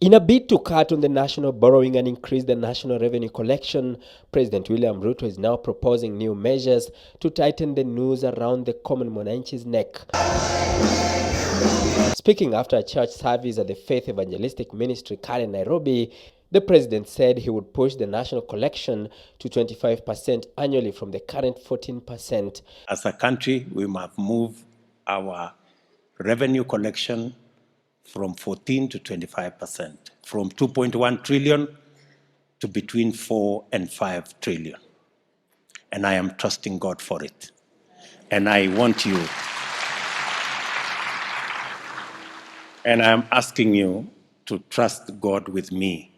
In a bid to cut on the national borrowing and increase the national revenue collection, President William Ruto is now proposing new measures to tighten the noose around the common mwananchi's neck. Speaking after a church service at the Faith Evangelistic Ministry in Nairobi, the president said he would push the national collection to 25% annually from the current 14%. As a country, we must move our revenue collection from 14 to 25%, from 2.1 trillion to between 4 and 5 trillion. And I am trusting God for it. And I want you, and I am asking you to trust God with me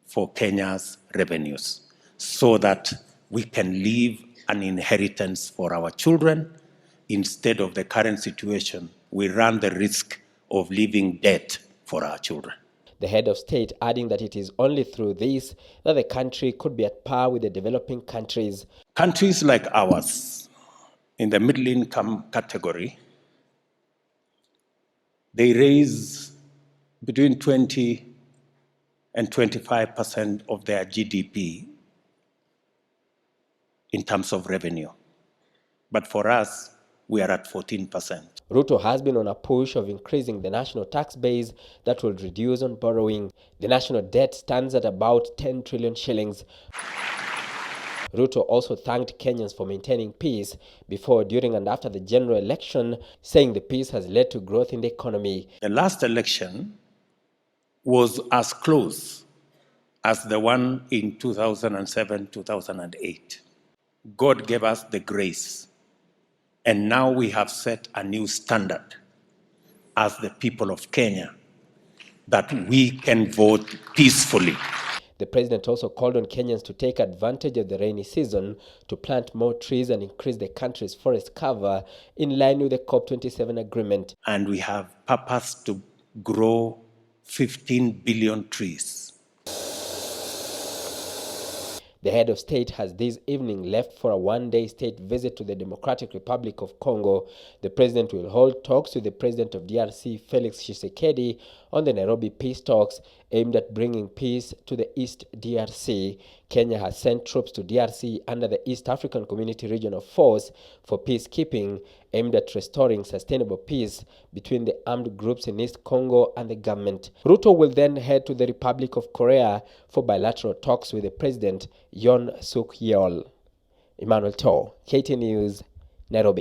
for Kenya's revenues, so that we can leave an inheritance for our children. Instead of the current situation, we run the risk of leaving debt for our children. The head of state adding that it is only through this that the country could be at par with the developing countries. Countries like ours, in the middle income category, they raise between 20 and 25% of their GDP in terms of revenue. But for us, we are at 14%. Ruto has been on a push of increasing the national tax base that will reduce on borrowing. The national debt stands at about 10 trillion shillings. Ruto also thanked Kenyans for maintaining peace before, during and after the general election, saying the peace has led to growth in the economy. The last election was as close as the one in 2007-2008. God gave us the grace. And now we have set a new standard as the people of Kenya that we can vote peacefully. The president also called on Kenyans to take advantage of the rainy season to plant more trees and increase the country's forest cover in line with the COP27 agreement. And we have purpose to grow 15 billion trees. The head of state has this evening left for a one-day state visit to the Democratic Republic of Congo. The president will hold talks with the president of DRC, Felix Tshisekedi, on the Nairobi peace talks aimed at bringing peace to the East DRC. Kenya has sent troops to DRC under the East African Community Regional Force for peacekeeping, aimed at restoring sustainable peace between the armed groups in East Congo and the government. Ruto will then head to the Republic of Korea for bilateral talks with the president, Yoon Suk Yeol. Emmanuel Too, KT News, Nairobi.